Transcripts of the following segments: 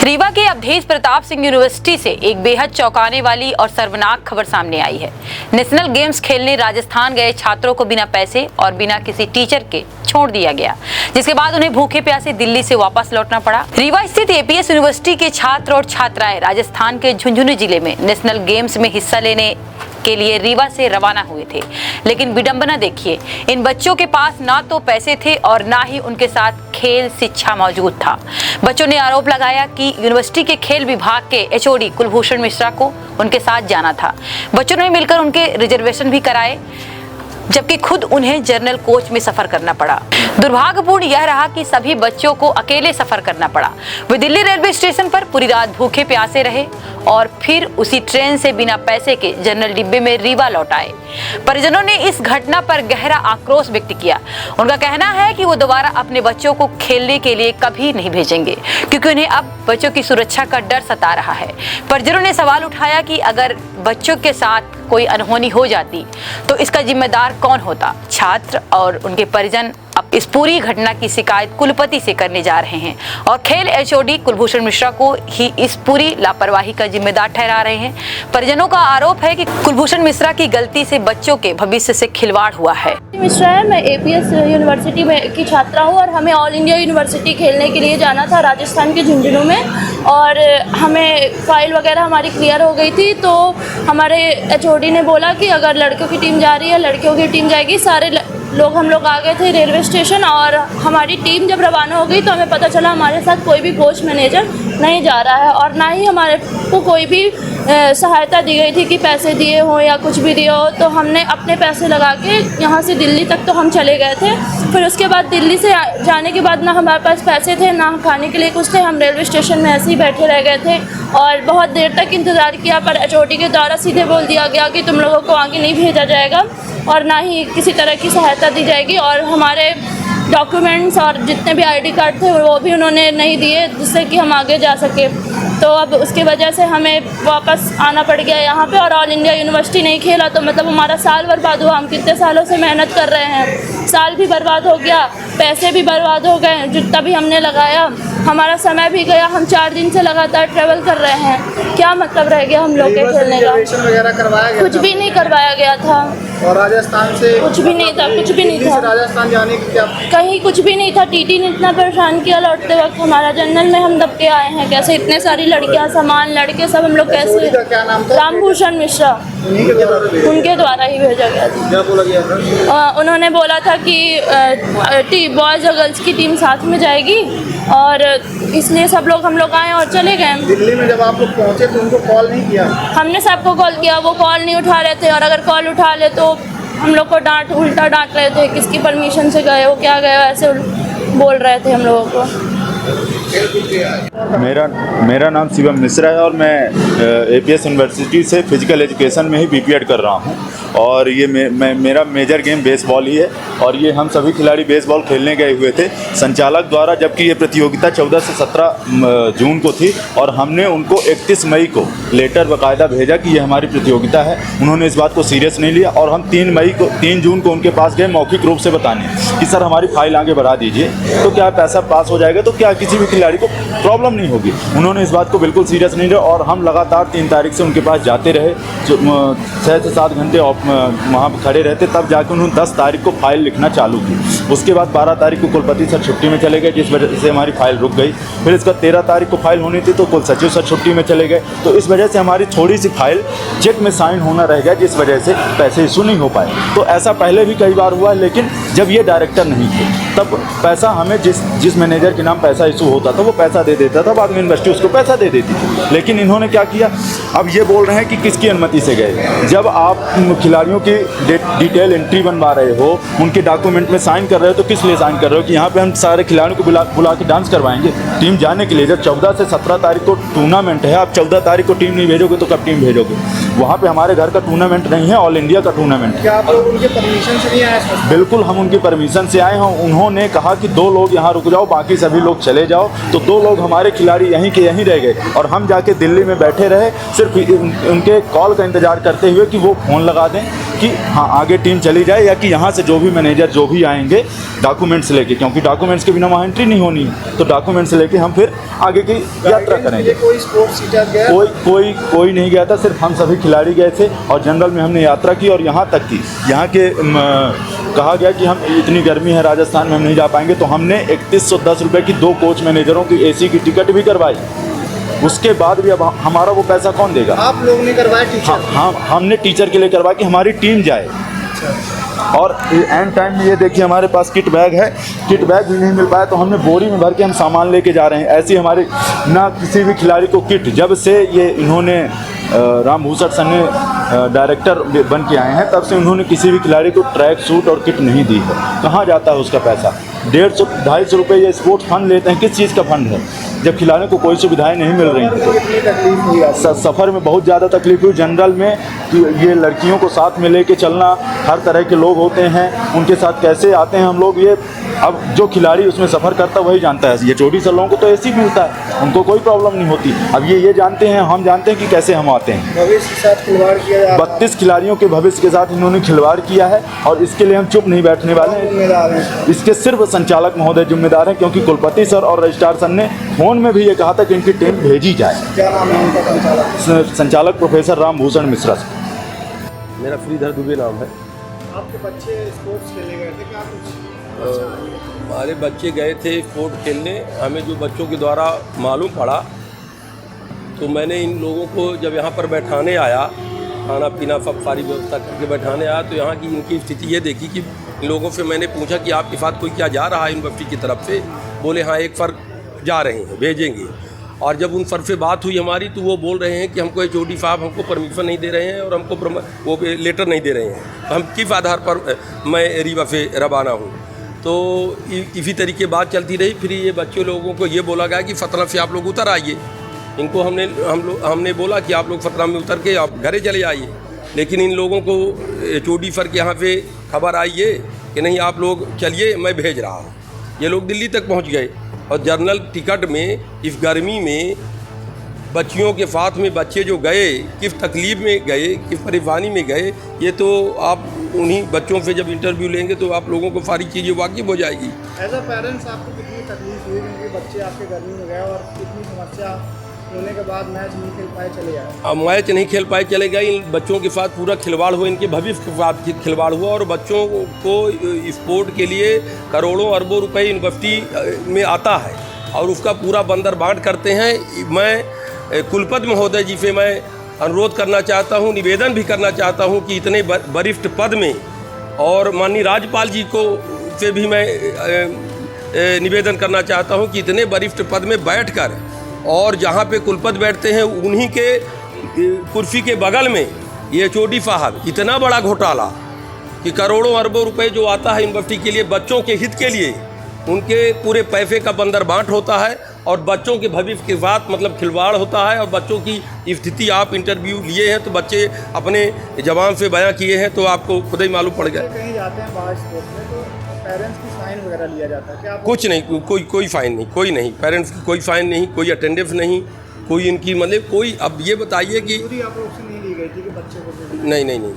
रीवा के अवधेश प्रताप सिंह यूनिवर्सिटी से एक बेहद चौंकाने वाली और शर्मनाक खबर सामने आई है। नेशनल गेम्स खेलने राजस्थान गए छात्रों को बिना पैसे और बिना किसी टीचर के छोड़ दिया गया, जिसके बाद उन्हें भूखे प्यासे दिल्ली से वापस लौटना पड़ा। रीवा स्थित एपीएस यूनिवर्सिटी के छात्र और छात्राएं राजस्थान के झुंझुनू जिले में नेशनल गेम्स में हिस्सा लेने के लिए रीवा से रवाना हुए थे, लेकिन विडंबना देखिए, इन बच्चों के पास ना तो पैसे थे और ना ही उनके साथ खेल शिक्षा मौजूद था। बच्चों ने आरोप लगाया कि यूनिवर्सिटी के खेल विभाग के एचओडी कुलभूषण मिश्रा को उनके साथ जाना था। बच्चों ने मिलकर उनके रिजर्वेशन भी कराए, जबकि खुद उन्हें जनरल कोच में सफर करना पड़ा। दुर्भाग्यपूर्ण यह रहा कि सभी बच्चों को अकेले सफर करना पड़ा। वे दिल्ली रेलवे स्टेशन पर पूरी रात भूखे प्यासे रहे और फिर उसी ट्रेन से बिना पैसे के जनरल डिब्बे में रीवा लौट आए। परिजनों ने इस घटना पर गहरा आक्रोश व्यक्त किया। उनका कहना है कि वो दोबारा अपने बच्चों को खेलने के लिए कभी नहीं भेजेंगे, क्योंकि उन्हें अब बच्चों की सुरक्षा का डर सता रहा है। परिजनों ने सवाल उठाया कि अगर बच्चों के साथ कोई अनहोनी हो जाती तो इसका जिम्मेदार कौन होता। छात्र और उनके परिजन अब इस पूरी घटना की शिकायत कुलपति से करने जा रहे हैं और खेल एचओडी कुलभूषण मिश्रा को ही इस पूरी लापरवाही का जिम्मेदार ठहरा रहे हैं। परिजनों का आरोप है कि कुलभूषण मिश्रा की गलती से बच्चों के भविष्य से खिलवाड़ हुआ है। मिश्रा है, मैं एपीएस यूनिवर्सिटी में की छात्रा हूँ और हमें ऑल इंडिया यूनिवर्सिटी खेलने के लिए जाना था राजस्थान के झुंझुनू में, और हमें फाइल वगैरह हमारी क्लियर हो गई थी। तो हमारे एचओडी ने बोला कि अगर लड़कियों की टीम जा रही है, लड़कियों की टीम जाएगी। सारे हम लोग आ गए थे रेलवे स्टेशन, और हमारी टीम जब रवाना हो गई तो हमें पता चला हमारे साथ कोई भी कोच मैनेजर नहीं जा रहा है, और ना ही हमारे को कोई भी सहायता दी गई थी कि पैसे दिए हो या कुछ भी दिए हो। तो हमने अपने पैसे लगा के यहाँ से दिल्ली तक तो हम चले गए थे। फिर उसके बाद दिल्ली से जाने के बाद ना हमारे पास पैसे थे, ना खाने के लिए कुछ थे। हम रेलवे स्टेशन में ऐसे ही बैठे रह गए थे और बहुत देर तक इंतज़ार किया, पर एचओडी के द्वारा सीधे बोल दिया गया कि तुम लोगों को आगे नहीं भेजा जाएगा और ना ही किसी तरह की सहायता दी जाएगी। और हमारे डॉक्यूमेंट्स और जितने भी आईडी कार्ड थे वो भी उन्होंने नहीं दिए, जिससे कि हम आगे जा सके। तो अब उसकी वजह से हमें वापस आना पड़ गया यहाँ पे, और ऑल इंडिया यूनिवर्सिटी नहीं खेला तो मतलब हमारा साल बर्बाद हुआ। हम कितने सालों से मेहनत कर रहे हैं, साल भी बर्बाद हो गया, पैसे भी बर्बाद हो गए, जितना भी हमने लगाया, हमारा समय भी गया। हम 4 दिन से लगातार ट्रेवल कर रहे हैं, क्या मतलब रह गया हम लोग के खेलने का? कुछ भी नहीं करवाया गया था, और राजस्थान से कुछ भी नहीं था, कुछ भी नहीं था। राजस्थान जाने की क्या कहीं कुछ भी नहीं था। टीटी ने इतना परेशान किया लौटते वक्त, हमारा जनरल में हम दब के आए हैं। कैसे इतने सारी लड़कियां, सामान, लड़के सब हम लोग कैसे? क्या नाम था? रामभूषण मिश्रा, उनके द्वारा ही भेजा गया था। क्या बोला गया था? उन्होंने बोला था कि बॉयज़ और गर्ल्स की टीम साथ में जाएगी, और इसलिए सब लोग हम लोग आए और चले गए। दिल्ली में जब आप लोग पहुंचे तो उनको कॉल नहीं किया? हमने सबको कॉल किया, वो कॉल नहीं उठा रहे थे, और अगर कॉल उठा ले तो हम लोग को उल्टा डांट रहे थे, किसकी परमिशन से गए हो, क्या गए हो, ऐसे बोल रहे थे हम लोगों को। मेरा नाम शिवम मिश्रा है और मैं एपीएस यूनिवर्सिटी से फिजिकल एजुकेशन में ही बीपीएड कर रहा हूं, और ये मेरा मेजर गेम बेसबॉल ही है। और ये हम सभी खिलाड़ी बेसबॉल खेलने गए हुए थे संचालक द्वारा, जबकि ये प्रतियोगिता 14 से 17 जून को थी, और हमने उनको 31 मई को लेटर बाकायदा भेजा कि ये हमारी प्रतियोगिता है। उन्होंने इस बात को सीरियस नहीं लिया, और हम 3 जून को उनके पास गए मौखिक रूप से बताने कि सर हमारी फाइल आगे बढ़ा दीजिए, तो क्या पैसा पास हो जाएगा, तो क्या किसी भी खिलाड़ी को प्रॉब्लम नहीं होगी। उन्होंने इस बात को बिल्कुल सीरियस नहीं लिया, और हम लगातार 3 तारीख से उनके पास जाते रहे, 6 से 7 घंटे वहाँ पर खड़े रहते, तब जाकर उन्होंने 10 तारीख को फाइल लिखना चालू की। उसके बाद 12 तारीख को कुलपति सर छुट्टी में चले गए, जिस वजह से हमारी फाइल रुक गई। फिर इसका 13 तारीख को फाइल होनी थी तो कुल सचिव सर छुट्टी में चले गए, तो इस वजह से हमारी थोड़ी सी फाइल चेक में साइन होना रह गया, जिस वजह से पैसे इशू नहीं हो पाए। तो ऐसा पहले भी कई बार हुआ, लेकिन जब ये डायरेक्टर नहीं थे तब पैसा हमें जिस मैनेजर के नाम पैसा इशू होता था वो पैसा दे देता था, बाद में यूनिवर्सिटी उसको पैसा दे देती थी। लेकिन इन्होंने क्या किया, अब ये बोल रहे हैं कि किसकी अनुमति से गए। जब आप खिलाड़ियों की डिटेल एंट्री बनवा रहे हो, उनके डॉक्यूमेंट में साइन कर रहे हो, तो किस लिए साइन कर रहे हो कि यहाँ पे हम सारे खिलाड़ियों को बुला के डांस करवाएंगे टीम जाने के लिए? जब 14 से 17 तारीख को टूर्नामेंट है, आप 14 तारीख को टीम नहीं भेजोगे तो कब टीम भेजोगे? वहाँ पे हमारे घर का टूर्नामेंट नहीं है, ऑल इंडिया का टूर्नामेंट है। क्या आप लोग उनके परमिशन से नहीं आए? बिल्कुल हम उनकी परमिशन से आए हैं। उन्होंने कहा कि 2 लोग यहाँ रुक जाओ, बाकी सभी लोग चले जाओ, तो 2 लोग हमारे खिलाड़ी यहीं के यहीं रह गए, और हम जाके दिल्ली में बैठे रहे, सिर्फ उनके कॉल का इंतजार करते हुए कि वो फ़ोन लगा दें कि हाँ आगे टीम चली जाए, या कि यहाँ से जो भी मैनेजर जो भी आएंगे डॉक्यूमेंट्स लेके, क्योंकि डॉक्यूमेंट्स के बिना वहाँ एंट्री नहीं होनी है, तो डॉक्यूमेंट्स लेके हम फिर आगे की यात्रा करेंगे। कोई स्पोर्ट्स टीचर गया? कोई नहीं गया था, सिर्फ हम सभी खिलाड़ी गए थे और जनरल में हमने यात्रा की। और यहाँ तक कि यहाँ के कहा गया कि हम इतनी गर्मी है राजस्थान में हम नहीं जा पाएंगे, तो हमने 3110 रुपये की 2 कोच मैनेजरों की AC की टिकट भी करवाई। उसके बाद भी अब हमारा वो पैसा कौन देगा? आप लोग ने करवाया टीचर? हाँ, हमने टीचर के लिए करवाया कि हमारी टीम जाए। और एंड टाइम में ये देखिए हमारे पास किट बैग है, किट बैग भी नहीं मिल पाया, तो हमने बोरी में भर के हम सामान लेके जा रहे हैं। ऐसी हमारी ना किसी भी खिलाड़ी को किट, जब से ये इन्होंने रामभूषण सर ने डायरेक्टर बन के आए हैं, तब से उन्होंने किसी भी खिलाड़ी को ट्रैक सूट और किट नहीं दी है। कहाँ जाता है उसका पैसा? 150-250 रुपये ये स्पोर्ट्स फंड लेते हैं। किस चीज़ का फंड है जब खिलाड़ियों को कोई सुविधाएं नहीं मिल रही हैं? कितनी तकलीफ हुई आपको? सफ़र में बहुत ज़्यादा तकलीफ हुई। जनरल में ये लड़कियों को साथ में लेके चलना, हर तरह के लोग होते हैं, उनके साथ कैसे आते हैं हम लोग, ये अब जो खिलाड़ी उसमें सफ़र करता है वही जानता है। ये 24 लोगों को तो AC मिलता है, उनको कोई प्रॉब्लम नहीं होती। अब ये जानते हैं, हम जानते हैं कि कैसे हम आते हैं। भविष्य के साथ खिलवाड़ किया जा रहा है। 32 खिलाड़ियों के भविष्य के साथ इन्होंने खिलवाड़ किया है और इसके लिए हम चुप नहीं बैठने वाले हैं। जिम्मेदार हैं इसके सिर्फ संचालक महोदय जिम्मेदार हैं, क्योंकि कुलपति सर और रजिस्ट्रार सर ने फ़ोन में भी ये कहा था कि इनकी टीम भेजी जाए। क्या नाम है उनका संचालक? संचालक प्रोफेसर रामभूषण मिश्रा। मेरा श्रीधर दुबे नाम है। आपके बच्चे स्पोर्ट्स खेलने गए थे क्या? कुछ हमारे बच्चे गए थे स्पोर्ट खेलने। हमें जो बच्चों के द्वारा मालूम पड़ा, तो मैंने इन लोगों को जब यहाँ पर बैठाने आया, खाना पीना सब सारी व्यवस्था करके बैठाने आया, तो यहाँ की इनकी स्थिति ये देखी कि इन लोगों से मैंने पूछा कि आपके साथ कोई क्या जा रहा है यूनिवर्सिटी की तरफ से? बोले हाँ एक फ़र्क जा रहे हैं, भेजेंगे। और जब उन सर से बात हुई हमारी, तो वो बोल रहे हैं कि हमको HOD साहब हमको परमिशन नहीं दे रहे हैं और हमको वो लेटर नहीं दे रहे हैं, तो हम किस आधार पर मैं रीवा से रवाना हूँ। तो इसी तरीके बात चलती रही। फिर ये बच्चे लोगों को ये बोला गया कि 17 से आप लोग उतर आइए। इनको हमने बोला कि आप लोग 17 में उतर के आप घरे चले आइए, लेकिन इन लोगों को HOD सर के यहाँ पे खबर आई है कि नहीं आप लोग चलिए, मैं भेज रहा हूँ। ये लोग दिल्ली तक पहुँच गए और जर्नल टिकट में इस गर्मी में बच्चियों के साथ में बच्चे जो गए, किस तकलीफ़ में गए, किस परेशानी में गए, ये तो आप उन्हीं बच्चों से जब इंटरव्यू लेंगे तो आप लोगों को सारी चीज़ें वाकिफ़ हो जाएगी। एज अ पेरेंट्स आपको कितनी तकलीफ हुई, क्योंकि बच्चे आपके गर्मी में गए और कितनी समस्या होने के बाद मैच नहीं खेल पाए चले आए? अब मैच नहीं खेल पाए चले गए। इन बच्चों के साथ पूरा खिलवाड़ हुआ, इनके भविष्य के साथ खिलवाड़ हुआ और बच्चों को स्पोर्ट के लिए करोड़ों अरबों रुपए यूनिवर्सिटी में आता है और उसका पूरा बंदर बांट करते हैं। मैं कुलपति महोदय जी से मैं अनुरोध करना चाहता हूं, निवेदन भी करना चाहता हूं कि इतने वरिष्ठ पद में, और माननीय राज्यपाल जी को से भी मैं निवेदन करना चाहता हूं कि इतने वरिष्ठ पद में बैठकर, और जहां पे कुलपति बैठते हैं उन्हीं के कुर्सी के बगल में ये HOD साहब, इतना बड़ा घोटाला कि करोड़ों अरबों रुपए जो आता है यूनिवर्सिटी के लिए, बच्चों के हित के लिए, उनके पूरे पैसे का बंदर बांट होता है और बच्चों के भविष्य के साथ मतलब खिलवाड़ होता है। और बच्चों की स्थिति आप इंटरव्यू लिए हैं तो बच्चे अपने जवान से बयां किए हैं, तो आपको खुद ही मालूम पड़ गया। कहीं जाते हैं बाहर स्पोर्ट्स में तो पेरेंट्स की साइन वगैरह लिया जाता है क्या? कुछ नहीं, कोई फाइन नहीं, कोई नहीं, पेरेंट्स की कोई फाइन नहीं, कोई अटेंडेंस नहीं, कोई इनकी मतलब कोई। अब ये बताइए कि पूरी आप लोग से नहीं ली गई थी कि बच्चे को दे दी? नहीं,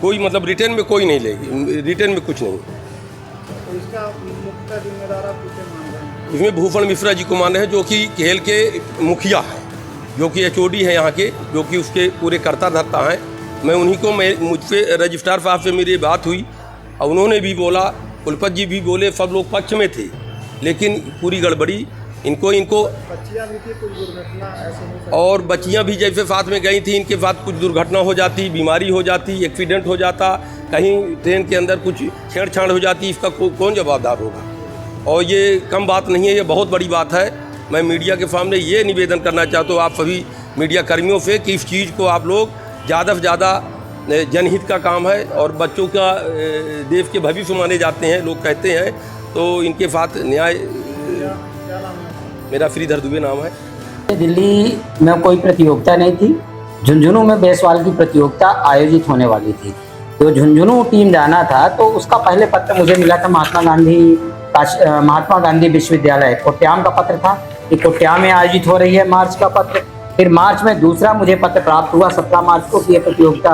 कोई मतलब रिटर्न में कोई नहीं लेगी, रिटर्न में कुछ नहीं। तो इसका मुख्य जिम्मेदार आप किसे मान रहे हैं? इसमें भूषण मिश्रा जी को मान रहे हैं, जो कि खेल के मुखिया हैं, जो कि HOD है यहाँ के, जो कि उसके पूरे कर्ता धर्ता हैं। मैं उन्हीं को, मुझसे रजिस्ट्रार साहब से मेरी बात हुई और उन्होंने भी बोला, कुलपति जी भी बोले, सब लोग पक्ष में थे, लेकिन पूरी गड़बड़ी इनको बच्चियाँ भी थी, कुछ दुर्घटना ऐसे हो सकती, और बच्चियाँ भी जैसे साथ में गई थी, इनके साथ कुछ दुर्घटना हो जाती, बीमारी हो जाती, एक्सीडेंट हो जाता, कहीं ट्रेन के अंदर कुछ छेड़छाड़ हो जाती, इसका कौन जवाबदार होगा? और ये कम बात नहीं है, ये बहुत बड़ी बात है। मैं मीडिया के सामने ये निवेदन करना चाहता हूँ आप सभी मीडिया कर्मियों से कि इस चीज़ को आप लोग ज़्यादा से ज़्यादा, जनहित का काम है और बच्चों का देश के भविष्य माने जाते हैं लोग कहते हैं, तो इनके साथ न्याय। क्या नाम है? मेरा श्रीधर दुबे नाम है। दिल्ली में कोई प्रतियोगिता नहीं थी, झुंझुनू में बेसबॉल की प्रतियोगिता आयोजित होने वाली थी, तो झुंझुनू टीम जाना था। तो उसका पहले पत्र मुझे मिला था महात्मा गांधी विश्वविद्यालय कोट्याम का पत्र था कि कोट्याम में आयोजित हो रही है मार्च का पत्र। फिर मार्च में दूसरा मुझे पत्र प्राप्त हुआ 17 मार्च को कि यह प्रतियोगिता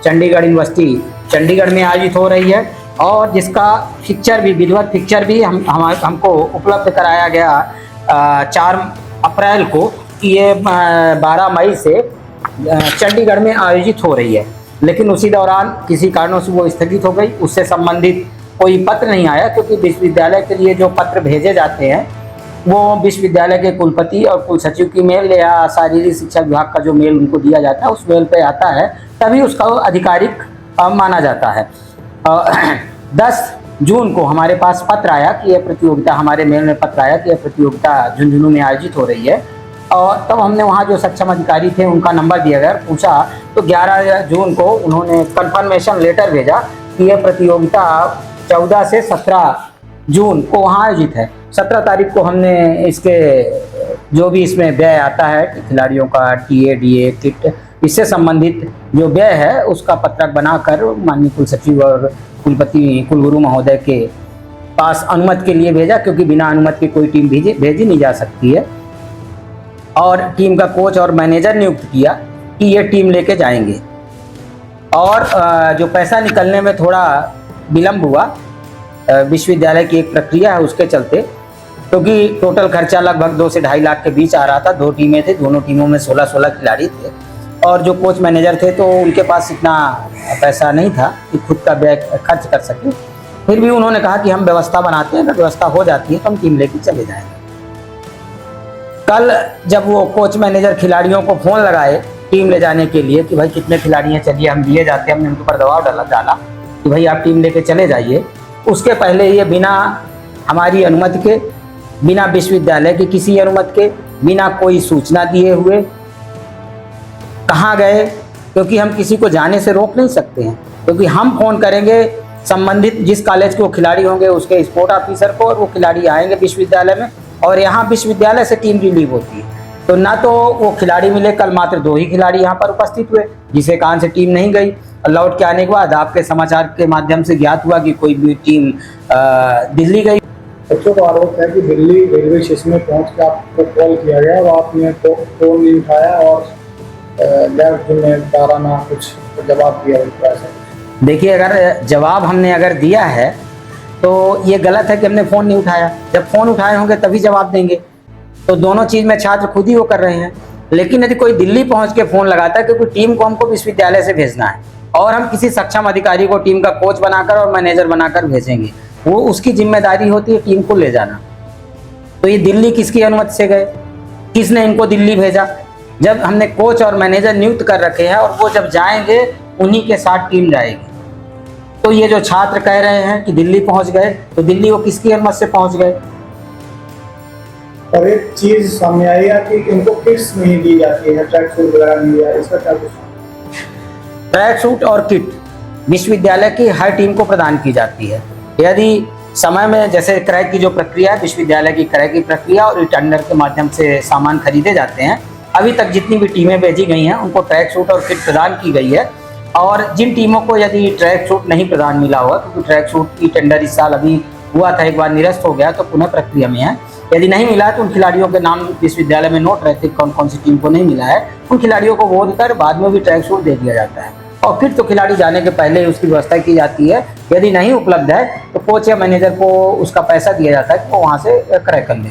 चंडीगढ़ यूनिवर्सिटी चंडीगढ़ में आयोजित हो रही है और जिसका फिक्चर भी विधिवत फिक्चर भी हमको उपलब्ध कराया गया 4 अप्रैल को कि ये 12 मई से चंडीगढ़ में आयोजित हो रही है। लेकिन उसी दौरान किसी कारणों से वो स्थगित हो गई, उससे संबंधित कोई पत्र नहीं आया, क्योंकि विश्वविद्यालय के लिए जो पत्र भेजे जाते हैं वो विश्वविद्यालय के कुलपति और कुल सचिव की मेल या शारीरिक शिक्षा विभाग का जो मेल उनको दिया जाता है उस मेल पे आता है, तभी उसका आधिकारिक माना जाता है। 10 जून को हमारे पास पत्र आया कि यह प्रतियोगिता, हमारे मेल में पत्र आया कि यह प्रतियोगिता झुंझुनू में आयोजित हो रही है, और तब हमने वहाँ जो सक्षम अधिकारी थे उनका नंबर दिया गया, पूछा तो 11 जून को उन्होंने कंफर्मेशन लेटर भेजा कि यह प्रतियोगिता 14 से 17 जून को वहाँ आयोजित है। 17 तारीख को हमने इसके जो भी इसमें व्यय आता है खिलाड़ियों का, टीए डीए किट, इससे संबंधित जो व्यय है उसका पत्रक बनाकर माननीय कुल सचिव और कुलपति कुलगुरु महोदय के पास अनुमति के लिए भेजा, क्योंकि बिना अनुमति के कोई टीम भेजी नहीं जा सकती है। और टीम का कोच और मैनेजर नियुक्त किया कि ये टीम लेके जाएंगे। और जो पैसा निकलने में थोड़ा विलम्ब हुआ, विश्वविद्यालय की एक प्रक्रिया है उसके चलते, क्योंकि टोटल खर्चा लगभग 2 से 2.5 लाख के बीच आ रहा था। 2 टीमें थी, दोनों टीमों में 16-16 खिलाड़ी थे, और जो कोच मैनेजर थे तो उनके पास इतना पैसा नहीं था कि खुद का व्यय खर्च कर सके। फिर भी उन्होंने कहा कि हम व्यवस्था बनाते हैं, अगर व्यवस्था हो जाती है तो हम टीम लेके चले जाएंगे। कल जब वो कोच मैनेजर खिलाड़ियों को फ़ोन लगाए टीम ले जाने के लिए कि भाई कितने खिलाड़ी हैं, चलिए हम लिए जाते हैं, हमने उनके ऊपर दबाव डाला कि भाई आप टीम लेके चले जाइए, उसके पहले ये बिना हमारी अनुमति के, बिना विश्वविद्यालय की किसी अनुमति के, बिना कोई सूचना दिए हुए कहाँ गए, क्योंकि हम किसी को जाने से रोक नहीं सकते हैं, क्योंकि हम फ़ोन करेंगे संबंधित जिस कॉलेज के वो खिलाड़ी होंगे उसके स्पोर्ट ऑफिसर को, और वो खिलाड़ी आएंगे विश्वविद्यालय में, और यहाँ विश्वविद्यालय से टीम रिलीव होती है। तो ना तो वो खिलाड़ी मिले, कल मात्र 2 ही खिलाड़ी यहाँ पर उपस्थित हुए, जिसे कारण से टीम नहीं गई। लौट के आने के बाद आपके समाचार के माध्यम से ज्ञात हुआ कि कोई भी टीम दिल्ली गई। बच्चों का आरोप है कि दिल्ली रेलवे स्टेशन में पहुँच के आपको कॉल किया गया और आपने फ़ोन नहीं उठाया और ना कुछ जवाब दिया। देखिए, अगर जवाब हमने अगर दिया है तो ये गलत है कि हमने फ़ोन नहीं उठाया। जब फ़ोन उठाए होंगे तभी जवाब देंगे। तो दोनों चीज़ में छात्र खुद ही वो कर रहे हैं। लेकिन यदि कोई दिल्ली पहुंच के फ़ोन लगाता है, क्योंकि टीम को हमको विश्वविद्यालय से भेजना है और हम किसी सक्षम अधिकारी को टीम का कोच बनाकर और मैनेजर बनाकर भेजेंगे, वो उसकी जिम्मेदारी होती है टीम को ले जाना। तो ये दिल्ली किसकी अनुमति से गए, किसने इनको दिल्ली भेजा? जब हमने कोच और मैनेजर नियुक्त कर रखे हैं और वो जब जाएंगे उन्हीं के साथ टीम जाएगी। तो ये जो छात्र कह रहे हैं कि दिल्ली पहुंच गए, तो दिल्ली वो किसकी अनुमति से पहुंच गए? और एक चीज सामने आई है कि इनको किट्स नहीं दी जाती है, ट्रैक सूट वगैरह नहीं दिया, इसका क्या कुछ? ट्रैक सूट और किट विश्वविद्यालय की हर टीम को प्रदान की जाती है। यदि समय में, जैसे क्रय की जो प्रक्रिया है, विश्वविद्यालय की क्रय की प्रक्रिया और टेंडर के माध्यम से सामान खरीदे जाते हैं, अभी तक जितनी भी टीमें भेजी गई हैं उनको ट्रैक सूट और किट प्रदान की गई है। और जिन टीमों को यदि ट्रैक सूट नहीं प्रदान मिला हुआ, क्योंकि ट्रैक सूट की टेंडर इस साल अभी हुआ था, एक बार निरस्त हो गया, तो पुनः प्रक्रिया में है। यदि नहीं मिला तो उन खिलाड़ियों के नाम विश्वविद्यालय में नोट रहते कौन कौन सी टीम को नहीं मिला है, उन खिलाड़ियों को बोध कर बाद में भी ट्रैक सूट दे दिया जाता है। और फिर तो खिलाड़ी जाने के पहले ही उसकी व्यवस्था की जाती है। यदि नहीं उपलब्ध है तो कोच या मैनेजर को उसका पैसा दिया जाता है कि वो वहाँ से क्रय कर ले।